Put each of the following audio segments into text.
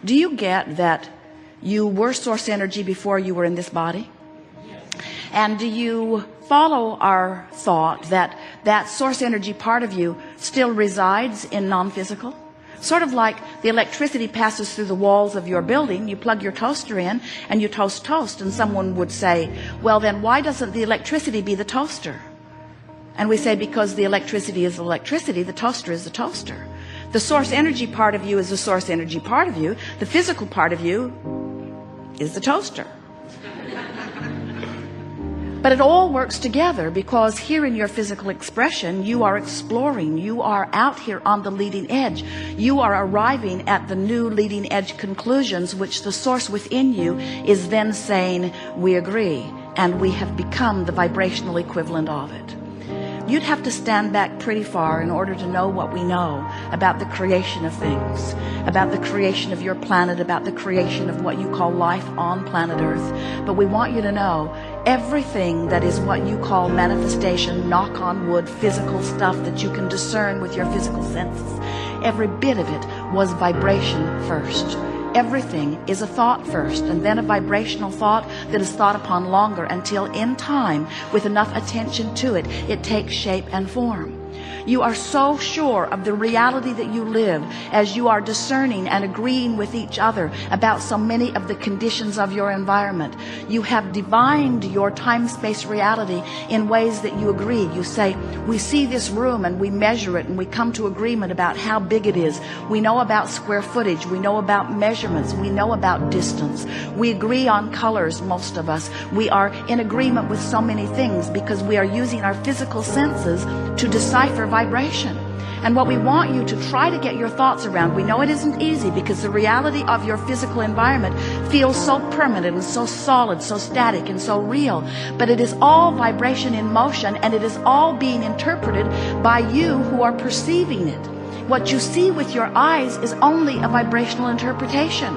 Do you get that you were source energy before you were in this body? And do you follow our thought that that source energy part of you still resides in non-physical? Sort of like the electricity passes through the walls of your building. You plug your toaster in and you toast toast, and someone would say, well, then why doesn't the electricity be the toaster? And we say, because the electricity is electricity, the toaster is the toaster. The source energy part of you is the source energy part of you. The physical part of you is the toaster. But it all works together, because here in your physical expression, you are exploring. You are out here on the leading edge. You are arriving at the new leading edge conclusions, which the source within you is then saying, we agree, and we have become the vibrational equivalent of it. You'd have to stand back pretty far in order to know what we know about the creation of things, about the creation of your planet, about the creation of what you call life on planet Earth. But we want you to know everything that is what you call manifestation, knock on wood, physical stuff that you can discern with your physical senses. Every bit of it was vibration first. Everything is a thought first, and then a vibrational thought that is thought upon longer until in time, with enough attention to it, it takes shape and form. You are so sure of the reality that you live as you are discerning and agreeing with each other about so many of the conditions of your environment. You have divined your time-space reality in ways that you agree. You say, we see this room and we measure it and we come to agreement about how big it is. We know about square footage. We know about measurements. We know about distance. We agree on colors, most of us. We are in agreement with so many things because we are using our physical senses to decipher vibration. And what we want you to try to get your thoughts around, we know it isn't easy because the reality of your physical environment feels so permanent and so solid, so static and so real, but it is all vibration in motion, and it is all being interpreted by you who are perceiving it. What you see with your eyes is only a vibrational interpretation.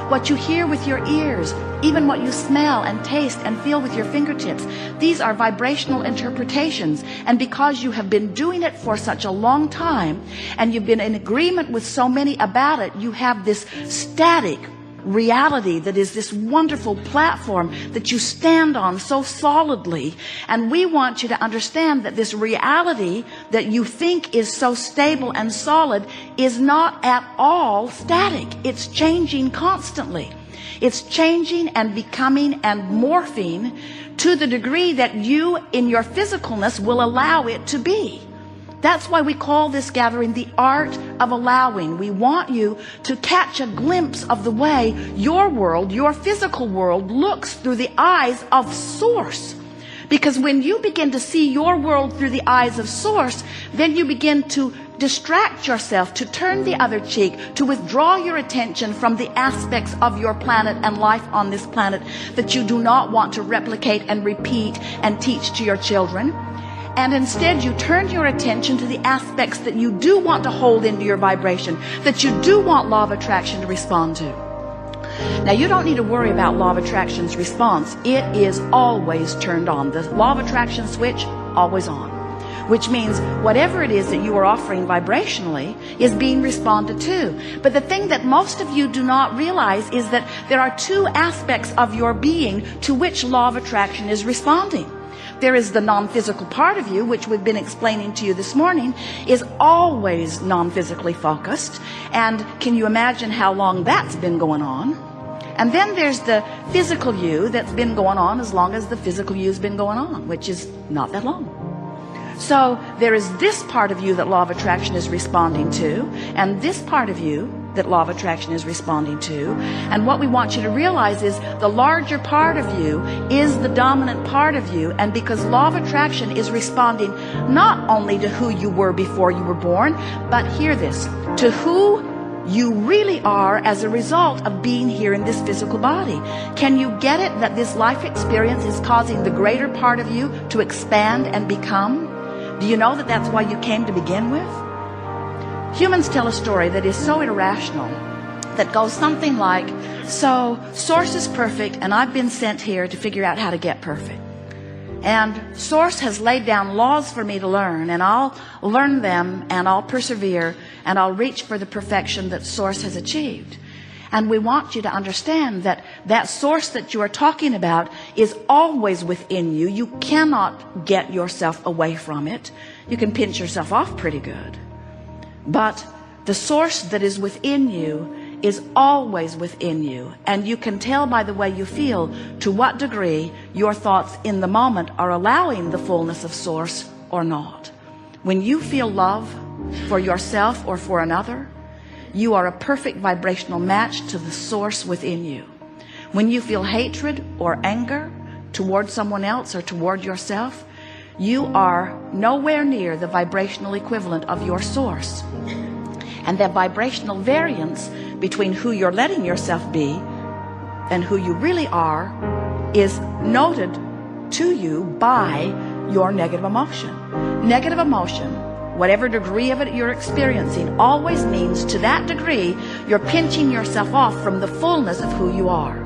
What you hear with your ears, even what you smell and taste and feel with your fingertips, these are vibrational interpretations. And because you have been doing it for such a long time, and you've been in agreement with so many about it, you have this static reality that is this wonderful platform that you stand on so solidly. And we want you to understand that this reality that you think is so stable and solid is not at all static. It's changing constantly. It's changing and becoming and morphing to the degree that you in your physicalness will allow it to be. That's why we call this gathering the art of allowing. We want you to catch a glimpse of the way your world, your physical world, looks through the eyes of Source. Because when you begin to see your world through the eyes of Source, then you begin to distract yourself, to turn the other cheek, to withdraw your attention from the aspects of your planet and life on this planet that you do not want to replicate and repeat and teach to your children. And instead you turn your attention to the aspects that you do want to hold into your vibration, that you do want law of attraction to respond to. Now, you don't need to worry about law of attraction's response. It is always turned on. The law of attraction switch, always on. Which means whatever it is that you are offering vibrationally is being responded to. But the thing that most of you do not realize is that there are two aspects of your being to which law of attraction is responding. There is the non-physical part of you, which we've been explaining to you this morning, is always non-physically focused. And can you imagine how long that's been going on? And then there's the physical you that's been going on as long as the physical you's been going on, which is not that long. So there is this part of you that law of attraction is responding to, and this part of you that law of attraction is responding to. And what we want you to realize is the larger part of you is the dominant part of you. And because law of attraction is responding not only to who you were before you were born, but hear this, to who you really are as a result of being here in this physical body. Can you get it that this life experience is causing the greater part of you to expand and become? Do you know that that's why you came to begin with? Humans tell a story that is so irrational that goes something like, so Source is perfect and I've been sent here to figure out how to get perfect. And Source has laid down laws for me to learn, and I'll learn them and I'll persevere and I'll reach for the perfection that Source has achieved. And we want you to understand that that source that you are talking about is always within you. You cannot get yourself away from it. You can pinch yourself off pretty good. But the source that is within you is always within you. And you can tell by the way you feel to what degree your thoughts in the moment are allowing the fullness of source or not. When you feel love for yourself or for another, you are a perfect vibrational match to the source within you. When you feel hatred or anger toward someone else or toward yourself, you are nowhere near the vibrational equivalent of your source. And the vibrational variance between who you're letting yourself be and who you really are is noted to you by your negative emotion. Negative emotion, whatever degree of it you're experiencing, always means to that degree you're pinching yourself off from the fullness of who you are.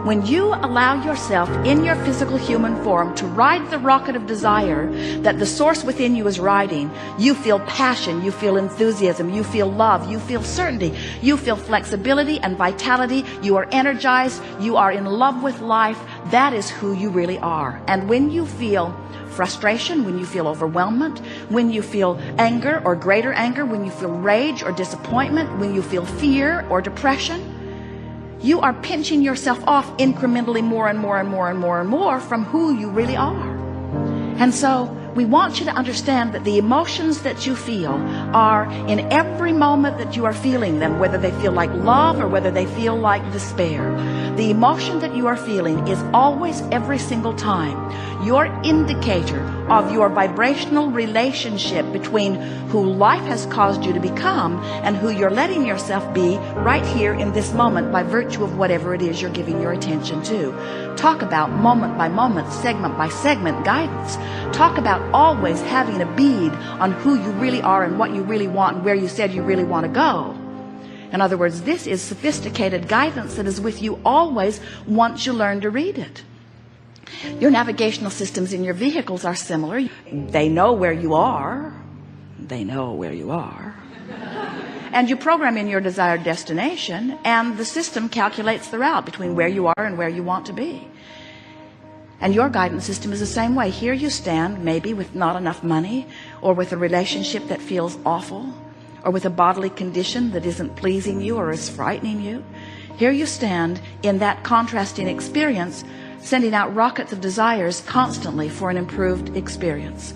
When you allow yourself in your physical human form to ride the rocket of desire that the source within you is riding, you feel passion, you feel enthusiasm, you feel love, you feel certainty, you feel flexibility and vitality, you are energized, you are in love with life. That is who you really are. And when you feel frustration, when you feel overwhelmment, when you feel anger or greater anger, when you feel rage or disappointment, when you feel fear or depression, you are pinching yourself off incrementally more and more and more and more and more from who you really are. And so we want you to understand that the emotions that you feel are in every moment that you are feeling them, whether they feel like love or whether they feel like despair. The emotion that you are feeling is always, every single time, your indicator of your vibrational relationship between who life has caused you to become and who you're letting yourself be right here in this moment by virtue of whatever it is you're giving your attention to. Talk about moment by moment, segment by segment guidance. Talk about always having a bead on who you really are and what you really want and where you said you really want to go. In other words, this is sophisticated guidance that is with you always once you learn to read it. Your navigational systems in your vehicles are similar. They know where you are. They know where you are. And you program in your desired destination, and the system calculates the route between where you are and where you want to be. And your guidance system is the same way. Here you stand, maybe with not enough money, or with a relationship that feels awful, or with a bodily condition that isn't pleasing you or is frightening you. Here you stand in that contrasting experience, sending out rockets of desires constantly for an improved experience.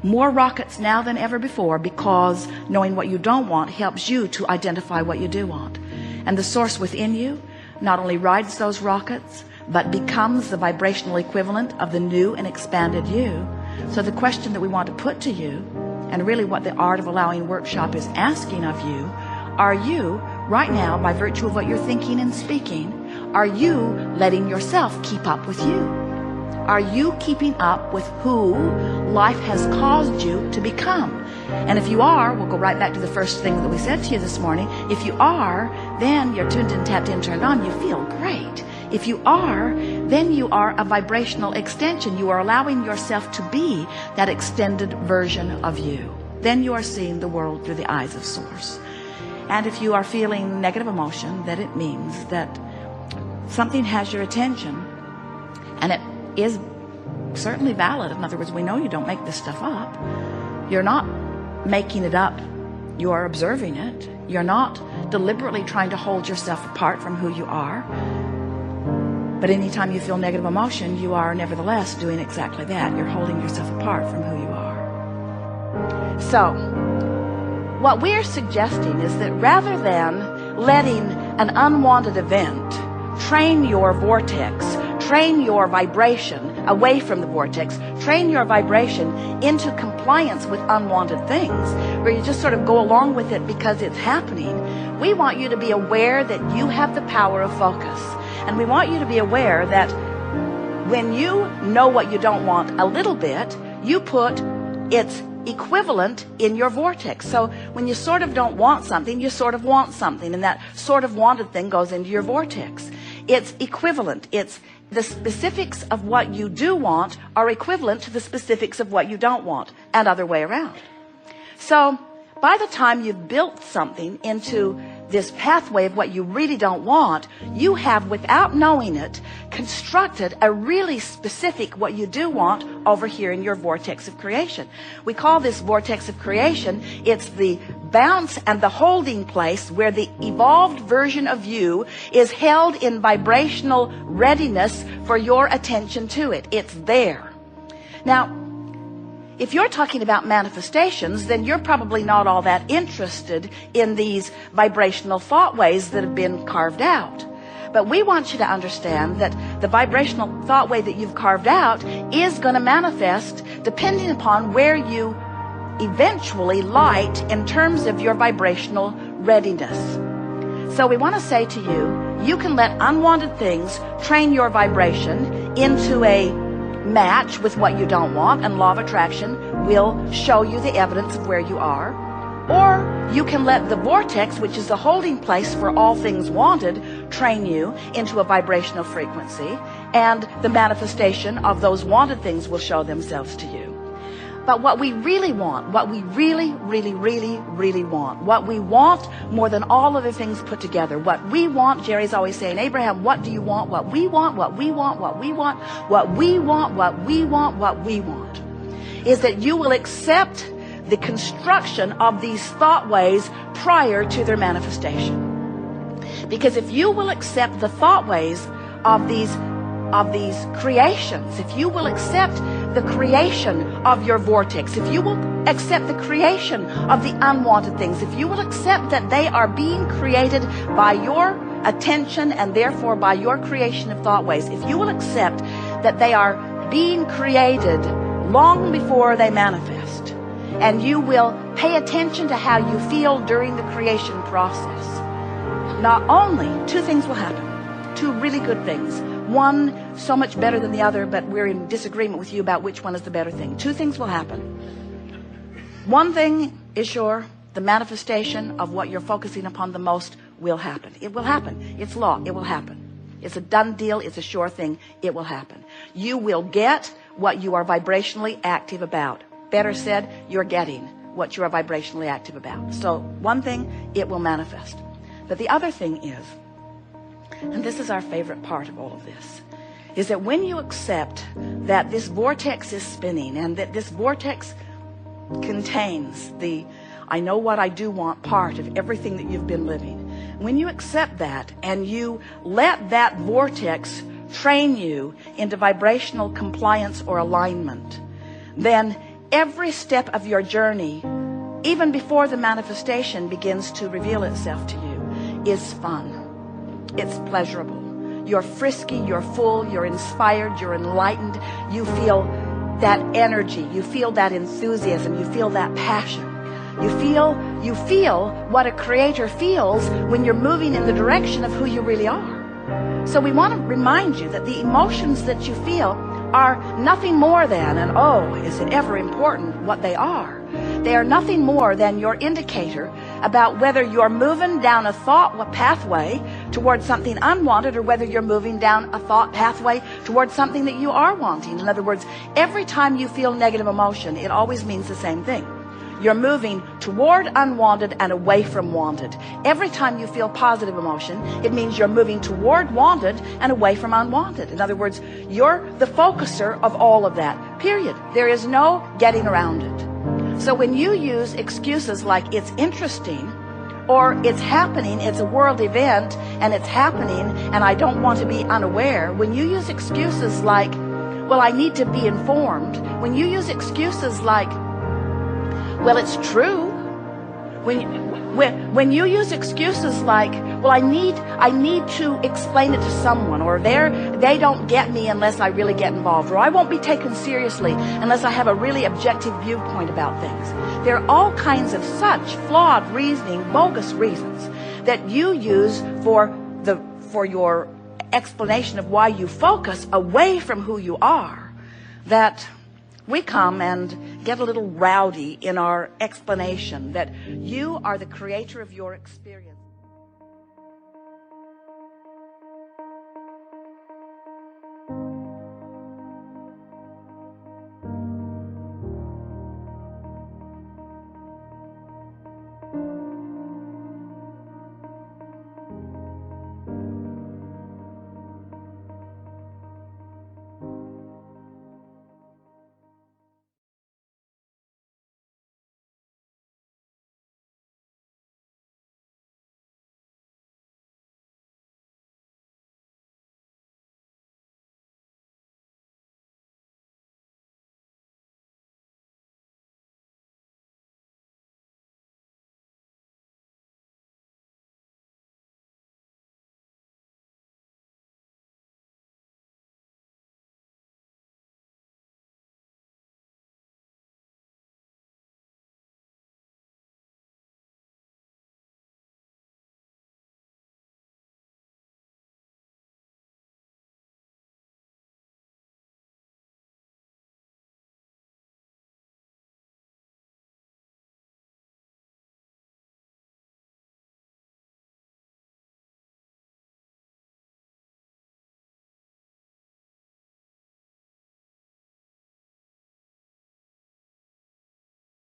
More rockets now than ever before, because knowing what you don't want helps you to identify what you do want. And the source within you not only rides those rockets, but becomes the vibrational equivalent of the new and expanded you. So the question that we want to put to you, and really what the Art of Allowing workshop is asking of you, are you, right now, by virtue of what you're thinking and speaking, are you letting yourself keep up with you? Are you keeping up with who life has caused you to become? And if you are, we'll go right back to the first thing that we said to you this morning. If you are, then you're tuned in, tapped in, turned on. You feel great. If you are, then you are a vibrational extension. You are allowing yourself to be that extended version of you. Then you are seeing the world through the eyes of Source. And if you are feeling negative emotion, then it means that something has your attention, and it is certainly valid. In other words, we know you don't make this stuff up. You're not making it up. You are observing it. You're not deliberately trying to hold yourself apart from who you are. But anytime you feel negative emotion, you are nevertheless doing exactly that. You're holding yourself apart from who you are. So, what we're suggesting is that rather than letting an unwanted event train your vortex, train your vibration away from the vortex, train your vibration into compliance with unwanted things, where you just sort of go along with it because it's happening, we want you to be aware that you have the power of focus. And we want you to be aware that when you know what you don't want a little bit, you put its equivalent in your vortex. So when you sort of don't want something, you sort of want something, and that sort of wanted thing goes into your vortex. It's equivalent. It's the specifics of what you do want are equivalent to the specifics of what you don't want, and other way around. So by the time you've built something into this pathway of what you really don't want, you have, without knowing it, constructed a really specific what you do want over here in your vortex of creation. We call this vortex of creation, it's the bounce and the holding place where the evolved version of you is held in vibrational readiness for your attention to it. It's there. Now, if you're talking about manifestations, then you're probably not all that interested in these vibrational thought ways that have been carved out. But we want you to understand that the vibrational thought way that you've carved out is going to manifest depending upon where you eventually light in terms of your vibrational readiness. So we want to say to you, you can let unwanted things train your vibration into a match with what you don't want, and law of attraction will show you the evidence of where you are. Or you can let the vortex, which is the holding place for all things wanted, train you into a vibrational frequency, and the manifestation of those wanted things will show themselves to you. But what we really want, what we really want, what we want more than all other things put together, what we want, Jerry's always saying, Abraham, what do you want? What we want, what we want, what we want, what we want, what we want, what we want, is that you will accept the construction of these thought ways prior to their manifestation. Because if you will accept the thought ways of these creations, if you will accept the creation of your vortex, if you will accept the creation of the unwanted things, if you will accept that they are being created by your attention and therefore by your creation of thought ways, if you will accept that they are being created long before they manifest, and you will pay attention to how you feel during the creation process, not only two things will happen, two really good things. One so much better than the other, but we're in disagreement with you about which one is the better thing. Two things will happen. One thing is sure, the manifestation of what you're focusing upon the most will happen. It will happen. It's law. It will happen. It's a done deal. It's a sure thing. It will happen. You will get what you are vibrationally active about. Better said, you're getting what you are vibrationally active about. So one thing, it will manifest. But the other thing is, and this is our favorite part of all of this, is that when you accept that this vortex is spinning and that this vortex contains the I know what I do want part of everything that you've been living, when you accept that and you let that vortex train you into vibrational compliance or alignment, then every step of your journey, even before the manifestation begins to reveal itself to you, is fun. It's pleasurable. You're frisky, you're full, you're inspired, you're enlightened. You feel that energy, you feel that enthusiasm, you feel that passion. You feel what a creator feels when you're moving in the direction of who you really are. So we want to remind you that the emotions that you feel are nothing more than, and oh, is it ever important what they are? They are nothing more than your indicator about whether you're moving down a thought pathway towards something unwanted or whether you're moving down a thought pathway towards something that you are wanting. In other words, every time you feel negative emotion, it always means the same thing. You're moving toward unwanted and away from wanted. Every time you feel positive emotion, it means you're moving toward wanted and away from unwanted. In other words, you're the focuser of all of that, period. There is no getting around it. So when you use excuses like it's interesting, or it's happening, it's a world event, and it's happening, and I don't want to be unaware, when you use excuses like, well, I need to be informed, when you use excuses like, well, it's true, when you use excuses like, well, I need to explain it to someone, or they don't get me unless I really get involved, or I won't be taken seriously unless I have a really objective viewpoint about things. There are all kinds of such flawed reasoning, bogus reasons that you use for your explanation of why you focus away from who you are, that we come and get a little rowdy in our explanation that you are the creator of your experience.